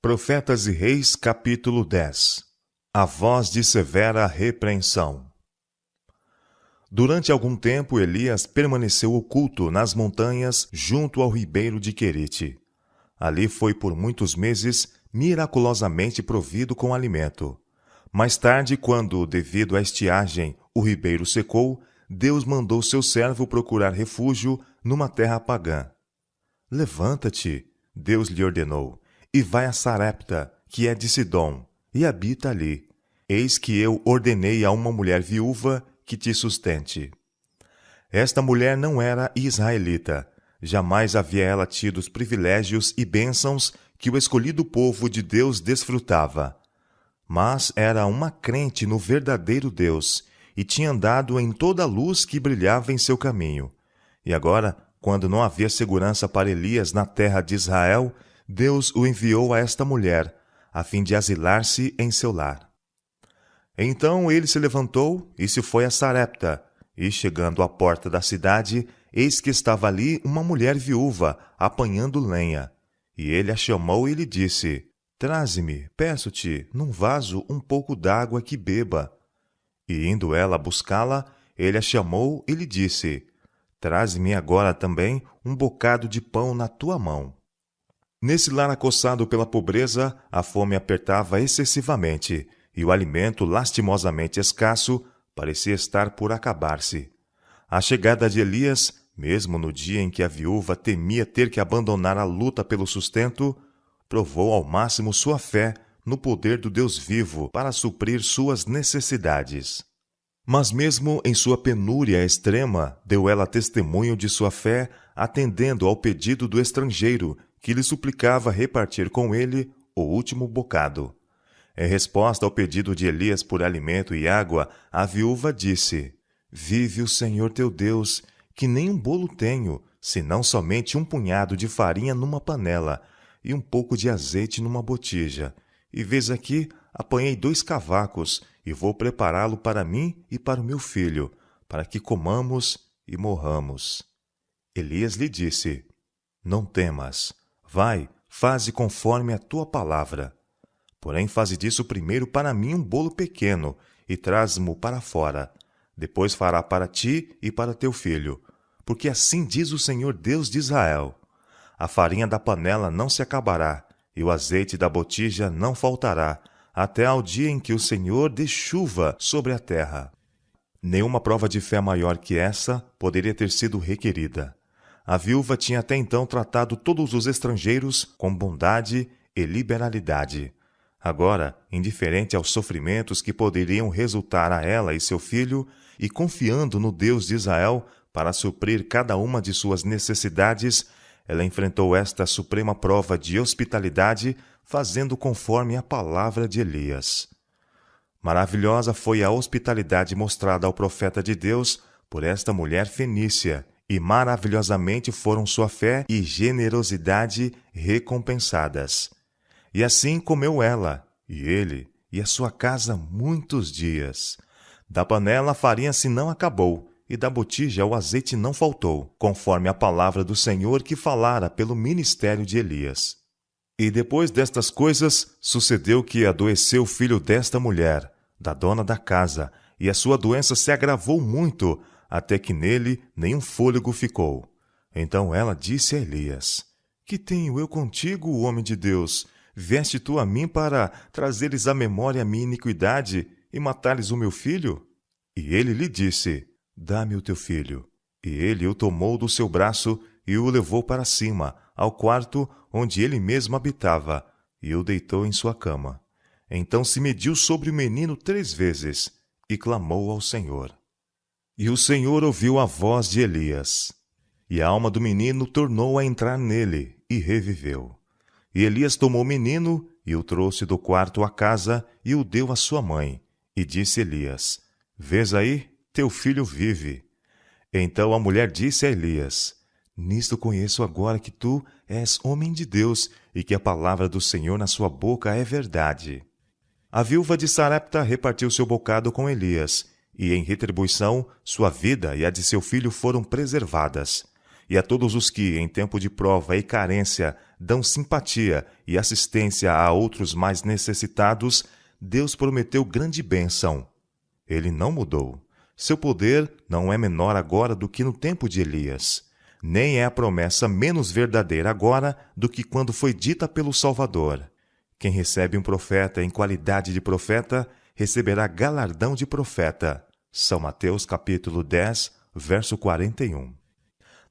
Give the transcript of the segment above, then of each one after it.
Profetas e Reis, capítulo 10. A voz de severa repreensão. Durante algum tempo, Elias permaneceu oculto nas montanhas junto ao ribeiro de Querite. Ali foi por muitos meses miraculosamente provido com alimento. Mais tarde, quando, devido à estiagem, o ribeiro secou, Deus mandou seu servo procurar refúgio numa terra pagã. Levanta-te, Deus lhe ordenou, e vai a Sarepta, que é de Sidom, e habita ali. Eis que eu ordenei a uma mulher viúva que te sustente. Esta mulher não era israelita. Jamais havia ela tido os privilégios e bênçãos que o escolhido povo de Deus desfrutava. Mas era uma crente no verdadeiro Deus e tinha andado em toda a luz que brilhava em seu caminho. E agora, quando não havia segurança para Elias na terra de Israel, Deus o enviou a esta mulher, a fim de asilar-se em seu lar. Então ele se levantou e se foi a Sarepta, e chegando à porta da cidade, eis que estava ali uma mulher viúva, apanhando lenha. E ele a chamou e lhe disse: Traze-me, peço-te, num vaso um pouco d'água que beba. E indo ela buscá-la, ele a chamou e lhe disse: Traze-me agora também um bocado de pão na tua mão. Nesse lar acossado pela pobreza, a fome apertava excessivamente, e o alimento, lastimosamente escasso, parecia estar por acabar-se. A chegada de Elias, mesmo no dia em que a viúva temia ter que abandonar a luta pelo sustento, provou ao máximo sua fé no poder do Deus vivo para suprir suas necessidades. Mas mesmo em sua penúria extrema, deu ela testemunho de sua fé, atendendo ao pedido do estrangeiro, que lhe suplicava repartir com ele o último bocado. Em resposta ao pedido de Elias por alimento e água, a viúva disse: Vive o Senhor teu Deus, que nem um bolo tenho, senão somente um punhado de farinha numa panela e um pouco de azeite numa botija. E vês aqui, apanhei 2 cavacos e vou prepará-lo para mim e para o meu filho, para que comamos e morramos. Elias lhe disse: Não temas. Vai, faze conforme a tua palavra. Porém, faze disso primeiro para mim um bolo pequeno, e traz-mo para fora. Depois fará para ti e para teu filho. Porque assim diz o Senhor Deus de Israel: A farinha da panela não se acabará, e o azeite da botija não faltará, até ao dia em que o Senhor dê chuva sobre a terra. Nenhuma prova de fé maior que essa poderia ter sido requerida. A viúva tinha até então tratado todos os estrangeiros com bondade e liberalidade. Agora, indiferente aos sofrimentos que poderiam resultar a ela e seu filho, e confiando no Deus de Israel para suprir cada uma de suas necessidades, ela enfrentou esta suprema prova de hospitalidade, fazendo conforme a palavra de Elias. Maravilhosa foi a hospitalidade mostrada ao profeta de Deus por esta mulher fenícia, e maravilhosamente foram sua fé e generosidade recompensadas. E assim comeu ela, e ele, e a sua casa muitos dias. Da panela a farinha se não acabou, e da botija o azeite não faltou, conforme a palavra do Senhor que falara pelo ministério de Elias. E depois destas coisas, sucedeu que adoeceu o filho desta mulher, da dona da casa, e a sua doença se agravou muito, até que nele nenhum fôlego ficou. Então ela disse a Elias: Que tenho eu contigo, homem de Deus? Veste tu a mim para trazeres à memória a minha iniquidade e matares o meu filho? E ele lhe disse: Dá-me o teu filho. E ele o tomou do seu braço e o levou para cima, ao quarto onde ele mesmo habitava, e o deitou em sua cama. Então se mediu sobre o menino 3 vezes, e clamou ao Senhor. E o Senhor ouviu a voz de Elias. E a alma do menino tornou a entrar nele, e reviveu. E Elias tomou o menino, e o trouxe do quarto à casa, e o deu à sua mãe. E disse Elias: Vês aí, teu filho vive. Então a mulher disse a Elias: Nisto conheço agora que tu és homem de Deus, e que a palavra do Senhor na sua boca é verdade. A viúva de Sarepta repartiu seu bocado com Elias, e em retribuição, sua vida e a de seu filho foram preservadas. E a todos os que, em tempo de prova e carência, dão simpatia e assistência a outros mais necessitados, Deus prometeu grande bênção. Ele não mudou. Seu poder não é menor agora do que no tempo de Elias. Nem é a promessa menos verdadeira agora do que quando foi dita pelo Salvador. Quem recebe um profeta em qualidade de profeta, receberá galardão de profeta. São Mateus capítulo 10, verso 41.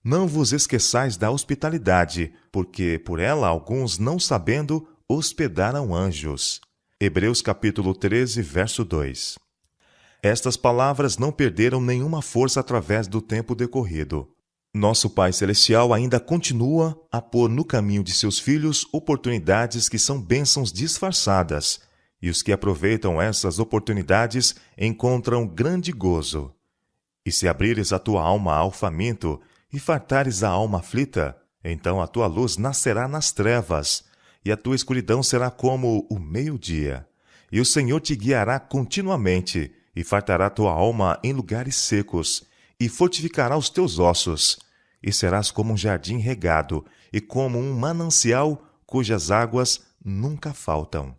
Não vos esqueçais da hospitalidade, porque por ela alguns, não sabendo, hospedaram anjos. Hebreus capítulo 13, verso 2. Estas palavras não perderam nenhuma força através do tempo decorrido. Nosso Pai Celestial ainda continua a pôr no caminho de seus filhos oportunidades que são bênçãos disfarçadas, e os que aproveitam essas oportunidades encontram grande gozo. E se abrires a tua alma ao faminto e fartares a alma aflita, então a tua luz nascerá nas trevas, e a tua escuridão será como o meio-dia. E o Senhor te guiará continuamente, e fartará tua alma em lugares secos, e fortificará os teus ossos, e serás como um jardim regado, e como um manancial cujas águas nunca faltam.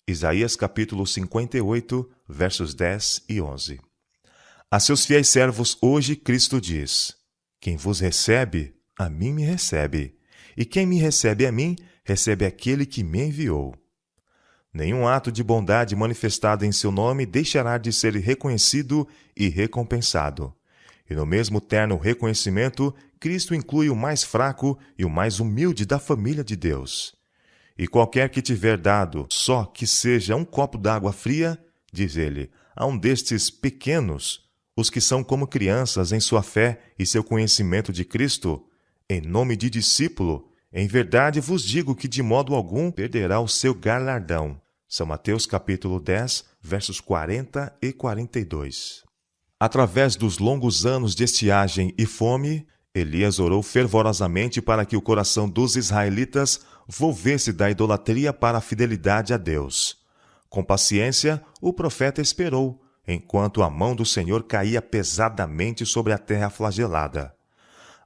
Isaías capítulo 58, versos 10 e 11. A seus fiéis servos hoje Cristo diz: quem vos recebe, a mim me recebe, e quem me recebe a mim, recebe aquele que me enviou. Nenhum ato de bondade manifestado em seu nome deixará de ser reconhecido e recompensado. E no mesmo terno reconhecimento, Cristo inclui o mais fraco e o mais humilde da família de Deus. E qualquer que tiver dado, só que seja um copo d'água fria, diz ele, a um destes pequenos, os que são como crianças em sua fé e seu conhecimento de Cristo, em nome de discípulo, em verdade vos digo que de modo algum perderá o seu galardão. São Mateus capítulo 10, versos 40 e 42. Através dos longos anos de estiagem e fome, Elias orou fervorosamente para que o coração dos israelitas volvesse da idolatria para a fidelidade a Deus. Com paciência, o profeta esperou, enquanto a mão do Senhor caía pesadamente sobre a terra flagelada.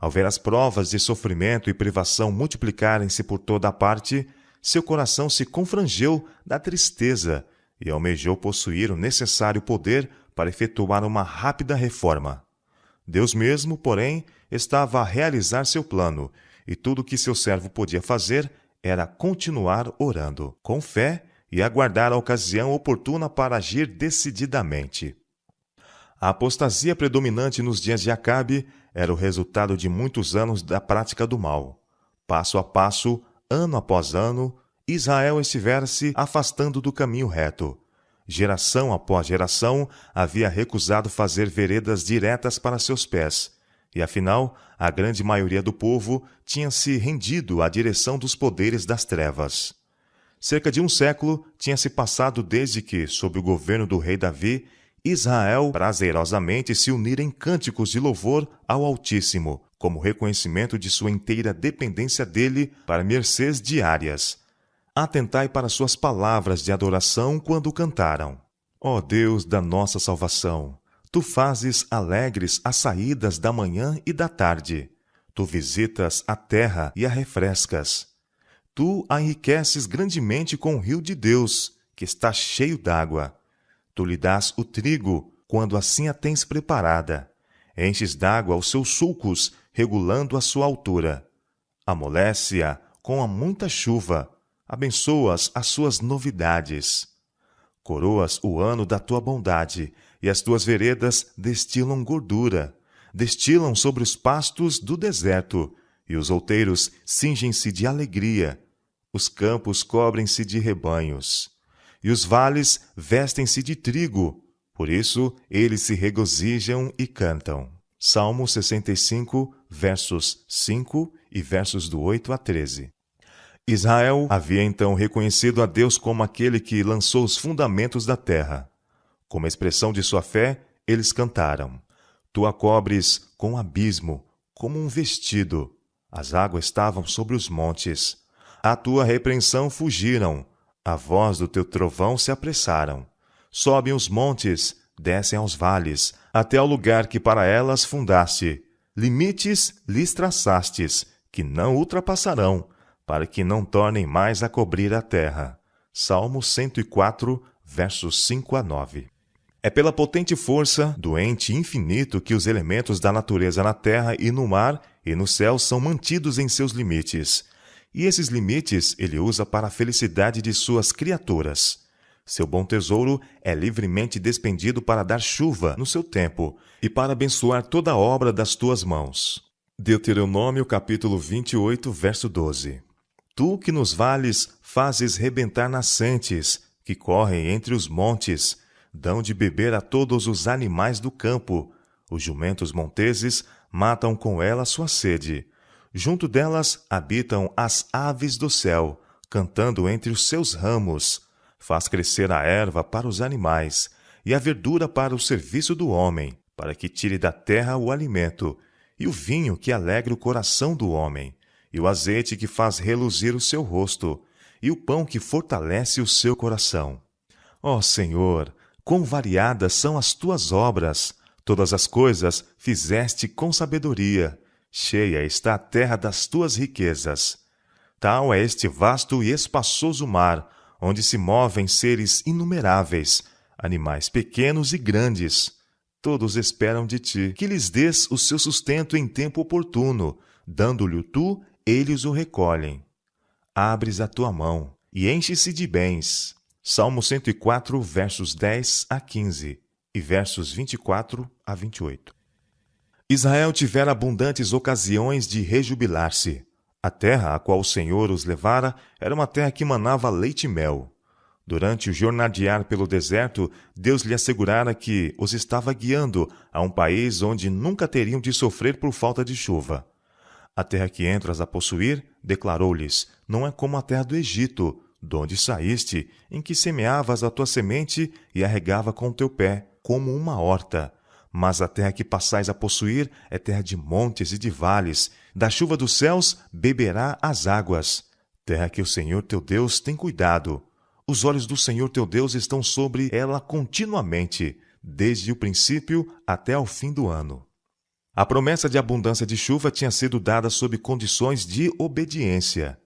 Ao ver as provas de sofrimento e privação multiplicarem-se por toda a parte, seu coração se confrangeu da tristeza e almejou possuir o necessário poder para efetuar uma rápida reforma. Deus mesmo, porém, estava a realizar seu plano, e tudo o que seu servo podia fazer era continuar orando, com fé, e aguardar a ocasião oportuna para agir decididamente. A apostasia predominante nos dias de Acabe era o resultado de muitos anos da prática do mal. Passo a passo, ano após ano, Israel estivera se afastando do caminho reto. Geração após geração havia recusado fazer veredas diretas para seus pés, e afinal, a grande maioria do povo tinha se rendido à direção dos poderes das trevas. Cerca de um século tinha se passado desde que, sob o governo do rei Davi, Israel prazerosamente se unira em cânticos de louvor ao Altíssimo, como reconhecimento de sua inteira dependência dele para mercês diárias. Atentai para suas palavras de adoração quando cantaram. Ó Deus da nossa salvação, tu fazes alegres as saídas da manhã e da tarde. Tu visitas a terra e a refrescas. Tu a enriqueces grandemente com o rio de Deus, que está cheio d'água. Tu lhe dás o trigo, quando assim a tens preparada. Enches d'água os seus sulcos, regulando a sua altura. Amolece-a com a muita chuva. Abençoas as suas novidades. Coroas o ano da tua bondade, e as tuas veredas destilam gordura. Destilam sobre os pastos do deserto, e os outeiros cingem-se de alegria. Os campos cobrem-se de rebanhos, e os vales vestem-se de trigo. Por isso, eles se regozijam e cantam. Salmo 65, versos 5 e versos do 8 a 13. Israel havia então reconhecido a Deus como aquele que lançou os fundamentos da terra. Como expressão de sua fé, eles cantaram: Tu a cobres com abismo, como um vestido. As águas estavam sobre os montes. A tua repreensão fugiram. A voz do teu trovão se apressaram. Sobem os montes, descem aos vales, até ao lugar que para elas fundaste. Limites lhes traçastes, que não ultrapassarão, para que não tornem mais a cobrir a terra. Salmo 104, versos 5 a 9. É pela potente força do ente infinito que os elementos da natureza na terra e no mar e no céu são mantidos em seus limites. E esses limites ele usa para a felicidade de suas criaturas. Seu bom tesouro é livremente despendido para dar chuva no seu tempo e para abençoar toda a obra das tuas mãos. Deuteronômio capítulo 28, verso 12. Tu que nos vales fazes rebentar nascentes, que correm entre os montes, dão de beber a todos os animais do campo. Os jumentos monteses matam com ela sua sede. Junto delas habitam as aves do céu, cantando entre os seus ramos. Faz crescer a erva para os animais, e a verdura para o serviço do homem, para que tire da terra o alimento, e o vinho que alegra o coração do homem, e o azeite que faz reluzir o seu rosto, e o pão que fortalece o seu coração. Ó Senhor, quão variadas são as tuas obras! Todas as coisas fizeste com sabedoria. Cheia está a terra das tuas riquezas. Tal é este vasto e espaçoso mar, onde se movem seres inumeráveis, animais pequenos e grandes. Todos esperam de ti, que lhes dês o seu sustento em tempo oportuno, dando-lhe tu, eles o recolhem. Abres a tua mão, e enche-se de bens. Salmo 104, versos 10 a 15 e versos 24 a 28. Israel tivera abundantes ocasiões de rejubilar-se. A terra a qual o Senhor os levara era uma terra que manava leite e mel. Durante o jornadear pelo deserto, Deus lhe assegurara que os estava guiando a um país onde nunca teriam de sofrer por falta de chuva. A terra que entras a possuir, declarou-lhes, não é como a terra do Egito, donde saíste, em que semeavas a tua semente e a regava com o teu pé, como uma horta. Mas a terra que passais a possuir é terra de montes e de vales, da chuva dos céus beberá as águas. Terra que o Senhor teu Deus tem cuidado. Os olhos do Senhor teu Deus estão sobre ela continuamente, desde o princípio até ao fim do ano. A promessa de abundância de chuva tinha sido dada sob condições de obediência.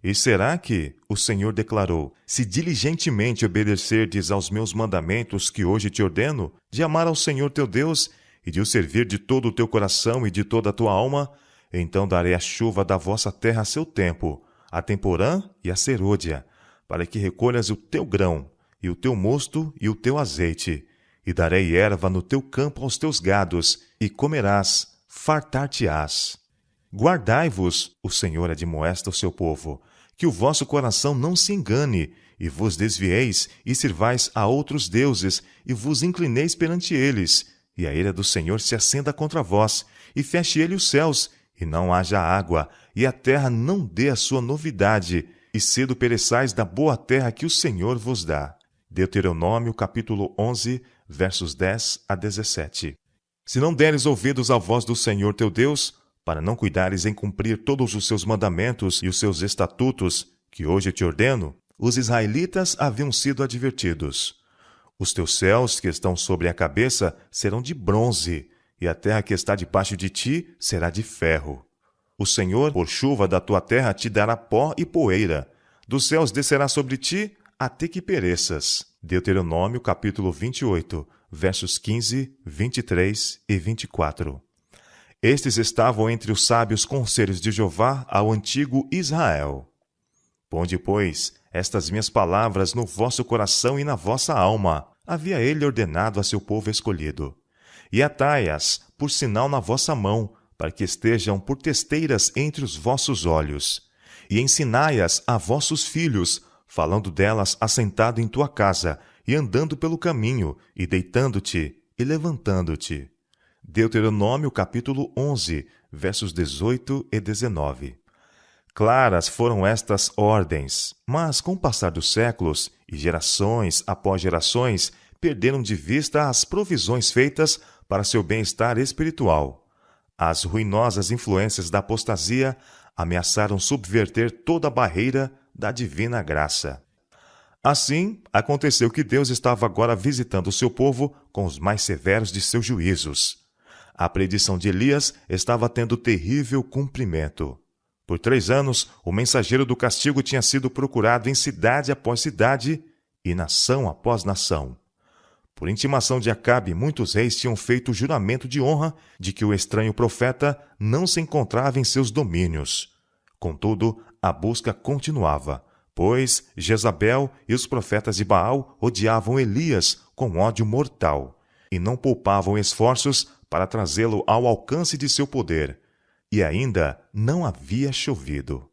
E será que o Senhor declarou, se diligentemente obedecerdes aos meus mandamentos que hoje te ordeno, de amar ao Senhor teu Deus e de o servir de todo o teu coração e de toda a tua alma, então darei a chuva da vossa terra a seu tempo, a temporã e a serôdia, para que recolhas o teu grão, e o teu mosto e o teu azeite, e darei erva no teu campo aos teus gados, e comerás, fartar-te-ás. Guardai-vos, o Senhor admoesta o seu povo, que o vosso coração não se engane, e vos desvieis, e sirvais a outros deuses, e vos inclineis perante eles, e a ira do Senhor se acenda contra vós, e feche ele os céus, e não haja água, e a terra não dê a sua novidade, e cedo pereçais da boa terra que o Senhor vos dá. Deuteronômio, capítulo 11, versos 10 a 17. Se não deres ouvidos à voz do Senhor teu Deus, para não cuidares em cumprir todos os seus mandamentos e os seus estatutos, que hoje te ordeno, os israelitas haviam sido advertidos. Os teus céus que estão sobre a cabeça serão de bronze, e a terra que está debaixo de ti será de ferro. O Senhor, por chuva da tua terra, te dará pó e poeira. Dos céus descerá sobre ti, até que pereças. Deuteronômio, capítulo 28, versos 15, 23 e 24. Estes estavam entre os sábios conselhos de Jeová ao antigo Israel. Ponde, pois, estas minhas palavras no vosso coração e na vossa alma, havia ele ordenado a seu povo escolhido. E atai-as por sinal na vossa mão, para que estejam por testeiras entre os vossos olhos. E ensinai-as a vossos filhos, falando delas assentado em tua casa, e andando pelo caminho, e deitando-te, e levantando-te. Deuteronômio capítulo 11, versos 18 e 19. Claras foram estas ordens, mas com o passar dos séculos, e gerações após gerações, perderam de vista as provisões feitas para seu bem-estar espiritual. As ruinosas influências da apostasia ameaçaram subverter toda a barreira da divina graça. Assim, aconteceu que Deus estava agora visitando o seu povo com os mais severos de seus juízos. A predição de Elias estava tendo terrível cumprimento. Por 3 anos, o mensageiro do castigo tinha sido procurado em cidade após cidade e nação após nação. Por intimação de Acabe, muitos reis tinham feito o juramento de honra de que o estranho profeta não se encontrava em seus domínios. Contudo, a busca continuava, pois Jezabel e os profetas de Baal odiavam Elias com ódio mortal e não poupavam esforços para trazê-lo ao alcance de seu poder. E ainda não havia chovido.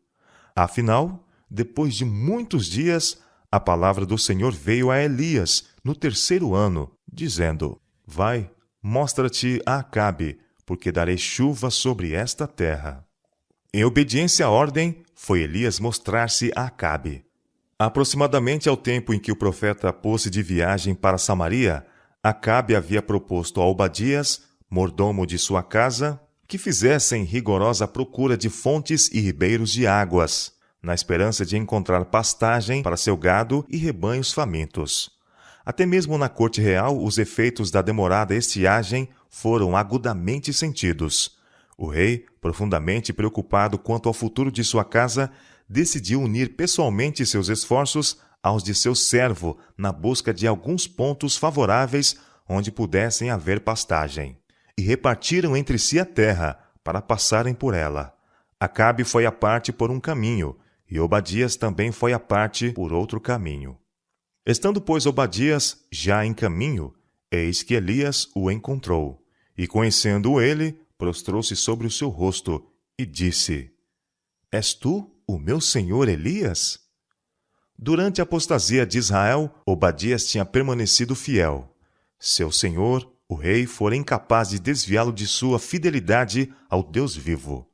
Afinal, depois de muitos dias, a palavra do Senhor veio a Elias no 3º ano, dizendo: Vai, mostra-te a Acabe, porque darei chuva sobre esta terra. Em obediência à ordem, foi Elias mostrar-se a Acabe. Aproximadamente ao tempo em que o profeta pôs-se de viagem para Samaria, Acabe havia proposto a Obadias, mordomo de sua casa, que fizessem rigorosa procura de fontes e ribeiros de águas, na esperança de encontrar pastagem para seu gado e rebanhos famintos. Até mesmo na corte real, os efeitos da demorada estiagem foram agudamente sentidos. O rei, profundamente preocupado quanto ao futuro de sua casa, decidiu unir pessoalmente seus esforços aos de seu servo na busca de alguns pontos favoráveis onde pudessem haver pastagem. E repartiram entre si a terra, para passarem por ela. Acabe foi à parte por um caminho, e Obadias também foi à parte por outro caminho. Estando, pois, Obadias já em caminho, eis que Elias o encontrou, e conhecendo-o ele, prostrou-se sobre o seu rosto, e disse: És tu o meu senhor Elias? Durante a apostasia de Israel, Obadias tinha permanecido fiel. Seu senhor, o rei, fora incapaz de desviá-lo de sua fidelidade ao Deus vivo.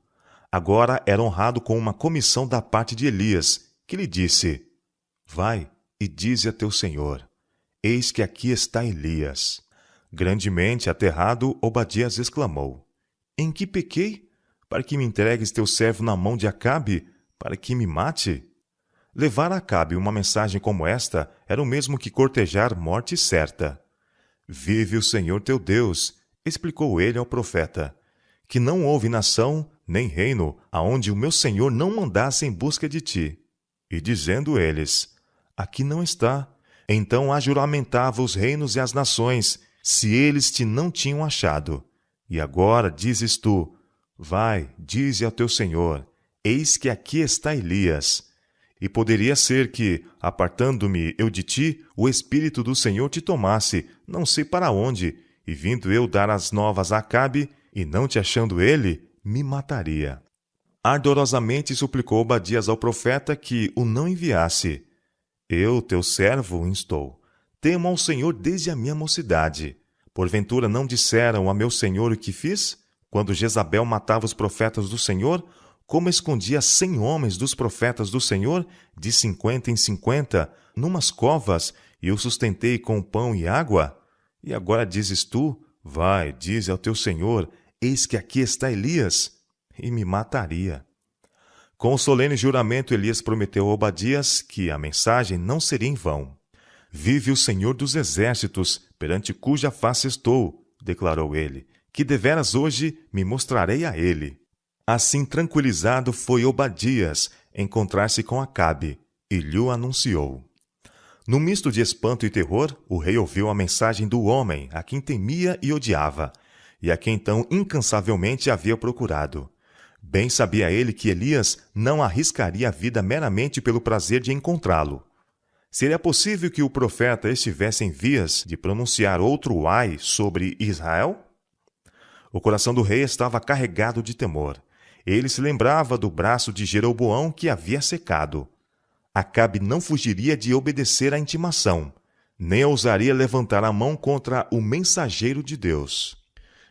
Agora era honrado com uma comissão da parte de Elias, que lhe disse: Vai e dize a teu senhor: Eis que aqui está Elias. Grandemente aterrado, Obadias exclamou: Em que pequei? Para que me entregues teu servo na mão de Acabe, para que me mate? Levar a Acabe uma mensagem como esta era o mesmo que cortejar morte certa. Vive o Senhor teu Deus, explicou ele ao profeta, que não houve nação nem reino aonde o meu Senhor não mandasse em busca de ti. E dizendo eles: Aqui não está. Então ajuramentava os reinos e as nações, se eles te não tinham achado. E agora dizes tu: Vai, dize ao teu Senhor: Eis que aqui está Elias. E poderia ser que, apartando-me eu de ti, o Espírito do Senhor te tomasse, não sei para onde, e vindo eu dar as novas a Acabe, e não te achando ele, me mataria. Ardorosamente suplicou Obadias ao profeta que o não enviasse. Eu, teu servo, instou: Temo ao Senhor desde a minha mocidade. Porventura não disseram a meu senhor o que fiz? Quando Jezabel matava os profetas do Senhor, como escondia 100 homens dos profetas do Senhor, de 50 em 50, numas covas, e o sustentei com pão e água? E agora dizes tu: Vai, dize ao teu senhor: Eis que aqui está Elias. E me mataria. Com o solene juramento, Elias prometeu a Obadias que a mensagem não seria em vão. Vive o Senhor dos exércitos, perante cuja face estou, declarou ele, que deveras hoje me mostrarei a ele. Assim tranquilizado foi Obadias encontrar-se com Acabe, e lhe anunciou. No misto de espanto e terror, o rei ouviu a mensagem do homem a quem temia e odiava, e a quem tão incansavelmente havia procurado. Bem sabia ele que Elias não arriscaria a vida meramente pelo prazer de encontrá-lo. Seria possível que o profeta estivesse em vias de pronunciar outro ai sobre Israel? O coração do rei estava carregado de temor. Ele se lembrava do braço de Jeroboão que havia secado. Acabe não fugiria de obedecer à intimação, nem ousaria levantar a mão contra o mensageiro de Deus.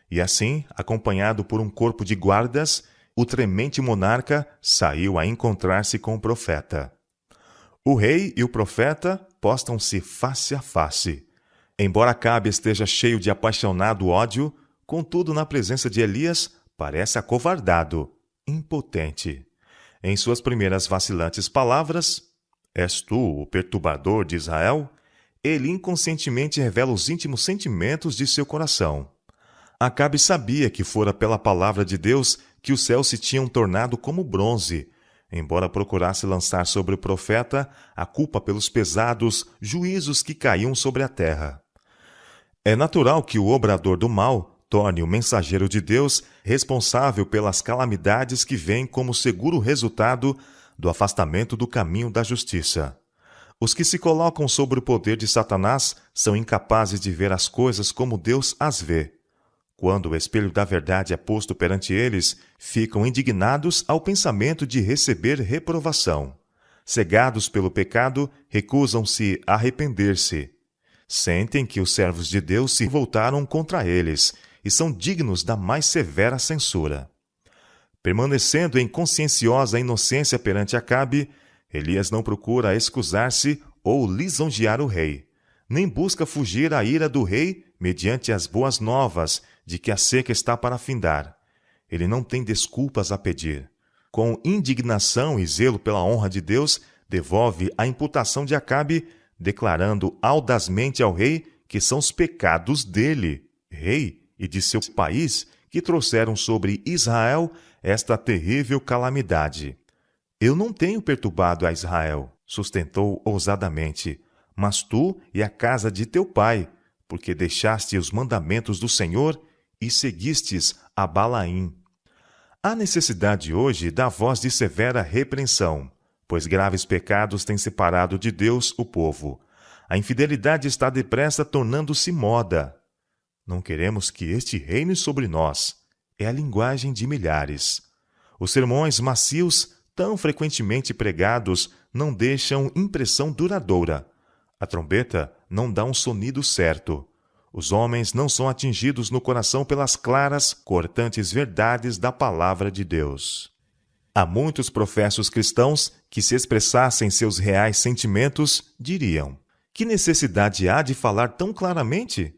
E assim, acompanhado por um corpo de guardas, o tremente monarca saiu a encontrar-se com o profeta. O rei e o profeta postam-se face a face. Embora Acabe esteja cheio de apaixonado ódio, contudo, na presença de Elias, parece acovardado, impotente. Em suas primeiras vacilantes palavras, És tu o perturbador de Israel? Ele inconscientemente revela os íntimos sentimentos de seu coração. Acabe sabia que fora pela palavra de Deus que os céus se tinham tornado como bronze, embora procurasse lançar sobre o profeta a culpa pelos pesados juízos que caíam sobre a terra. É natural que o obrador do mal torne o mensageiro de Deus responsável pelas calamidades que vêm como seguro resultado do afastamento do caminho da justiça. Os que se colocam sob o poder de Satanás são incapazes de ver as coisas como Deus as vê. Quando o espelho da verdade é posto perante eles, ficam indignados ao pensamento de receber reprovação. Cegados pelo pecado, recusam-se a arrepender-se. Sentem que os servos de Deus se voltaram contra eles e são dignos da mais severa censura. Permanecendo em conscienciosa inocência perante Acabe, Elias não procura excusar-se ou lisonjear o rei, nem busca fugir à ira do rei mediante as boas novas de que a seca está para findar. Ele não tem desculpas a pedir. Com indignação e zelo pela honra de Deus, devolve a imputação de Acabe, declarando audazmente ao rei que são os pecados dele, rei, e de seu país, que trouxeram sobre Israel esta terrível calamidade. Eu não tenho perturbado a Israel, sustentou ousadamente, mas tu e a casa de teu pai, porque deixaste os mandamentos do Senhor e seguistes a Balaim. Há necessidade hoje da voz de severa repreensão, pois graves pecados têm separado de Deus o povo. A infidelidade está depressa tornando-se moda. Não queremos que este reine sobre nós. É a linguagem de milhares. Os sermões macios, tão frequentemente pregados, não deixam impressão duradoura. A trombeta não dá um sonido certo. Os homens não são atingidos no coração pelas claras, cortantes verdades da palavra de Deus. Há muitos professos cristãos que, se expressassem seus reais sentimentos, diriam: que necessidade há de falar tão claramente?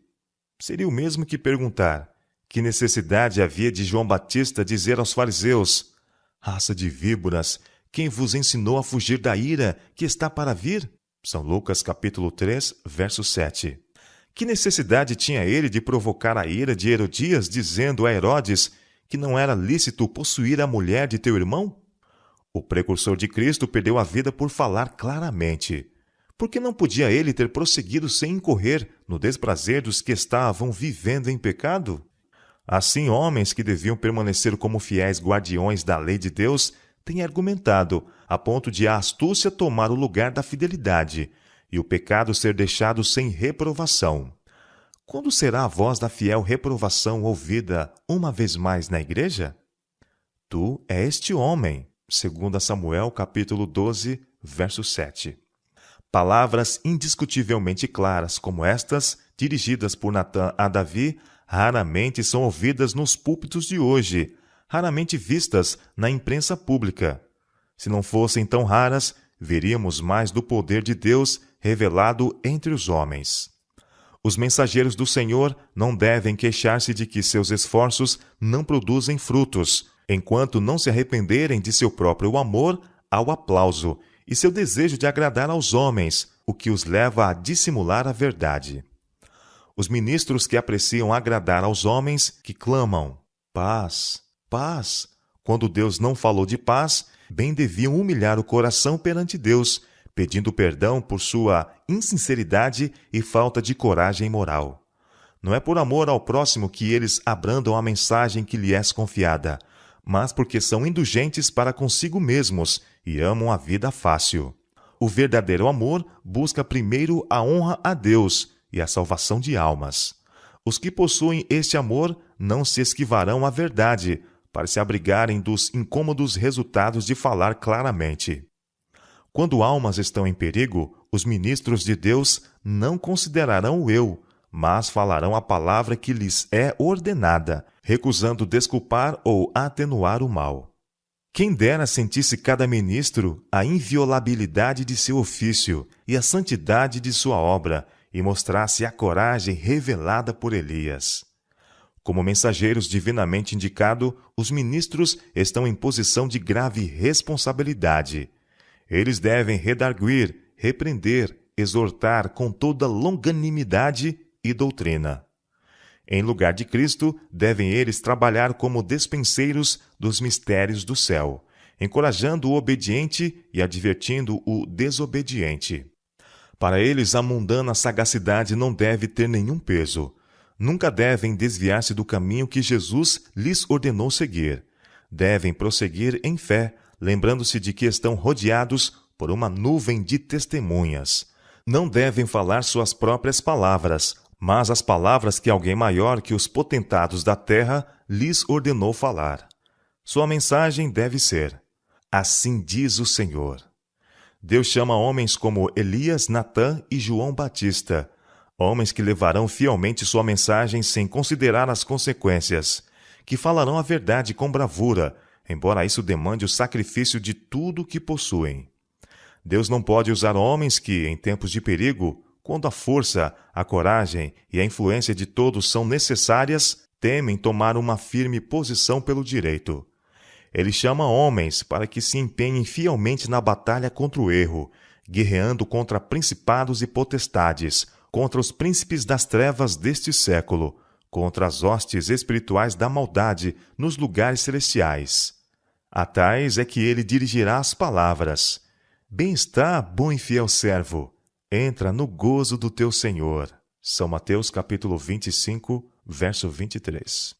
Seria o mesmo que perguntar: que necessidade havia de João Batista dizer aos fariseus: raça de víboras, quem vos ensinou a fugir da ira que está para vir? São Lucas capítulo 3, verso 7. Que necessidade tinha ele de provocar a ira de Herodias, dizendo a Herodes que não era lícito possuir a mulher de teu irmão? O precursor de Cristo perdeu a vida por falar claramente. Por que não podia ele ter prosseguido sem incorrer no desprazer dos que estavam vivendo em pecado? Assim, homens que deviam permanecer como fiéis guardiões da lei de Deus têm argumentado, a ponto de a astúcia tomar o lugar da fidelidade e o pecado ser deixado sem reprovação. Quando será a voz da fiel reprovação ouvida uma vez mais na igreja? Tu é este homem, 2 Samuel capítulo 12, verso 7. Palavras indiscutivelmente claras como estas, dirigidas por Natã a Davi, raramente são ouvidas nos púlpitos de hoje, raramente vistas na imprensa pública. Se não fossem tão raras, veríamos mais do poder de Deus revelado entre os homens. Os mensageiros do Senhor não devem queixar-se de que seus esforços não produzem frutos, enquanto não se arrependerem de seu próprio amor ao aplauso e seu desejo de agradar aos homens, o que os leva a dissimular a verdade. Os ministros que apreciam agradar aos homens, que clamam paz, paz, quando Deus não falou de paz, bem deviam humilhar o coração perante Deus, pedindo perdão por sua insinceridade e falta de coragem moral. Não é por amor ao próximo que eles abrandam a mensagem que lhes é confiada, mas porque são indulgentes para consigo mesmos e amam a vida fácil. O verdadeiro amor busca primeiro a honra a Deus e a salvação de almas. Os que possuem este amor não se esquivarão à verdade, para se abrigarem dos incômodos resultados de falar claramente. Quando almas estão em perigo, os ministros de Deus não considerarão o eu, mas falarão a palavra que lhes é ordenada, recusando desculpar ou atenuar o mal. Quem dera sentisse cada ministro a inviolabilidade de seu ofício e a santidade de sua obra, e mostrasse a coragem revelada por Elias. Como mensageiros divinamente indicados, os ministros estão em posição de grave responsabilidade. Eles devem redarguir, repreender, exortar com toda longanimidade e doutrina. Em lugar de Cristo, devem eles trabalhar como despenseiros dos mistérios do céu, encorajando o obediente e advertindo o desobediente. Para eles, a mundana sagacidade não deve ter nenhum peso. Nunca devem desviar-se do caminho que Jesus lhes ordenou seguir. Devem prosseguir em fé, lembrando-se de que estão rodeados por uma nuvem de testemunhas. Não devem falar suas próprias palavras, mas as palavras que alguém maior que os potentados da terra lhes ordenou falar. Sua mensagem deve ser: assim diz o Senhor. Deus chama homens como Elias, Natã e João Batista, homens que levarão fielmente sua mensagem sem considerar as consequências, que falarão a verdade com bravura, embora isso demande o sacrifício de tudo o que possuem. Deus não pode usar homens que, em tempos de perigo, quando a força, a coragem e a influência de todos são necessárias, temem tomar uma firme posição pelo direito. Ele chama homens para que se empenhem fielmente na batalha contra o erro, guerreando contra principados e potestades, contra os príncipes das trevas deste século, contra as hostes espirituais da maldade nos lugares celestiais. A tais é que ele dirigirá as palavras: bem está, bom e fiel servo, entra no gozo do teu Senhor. São Mateus capítulo 25, verso 23.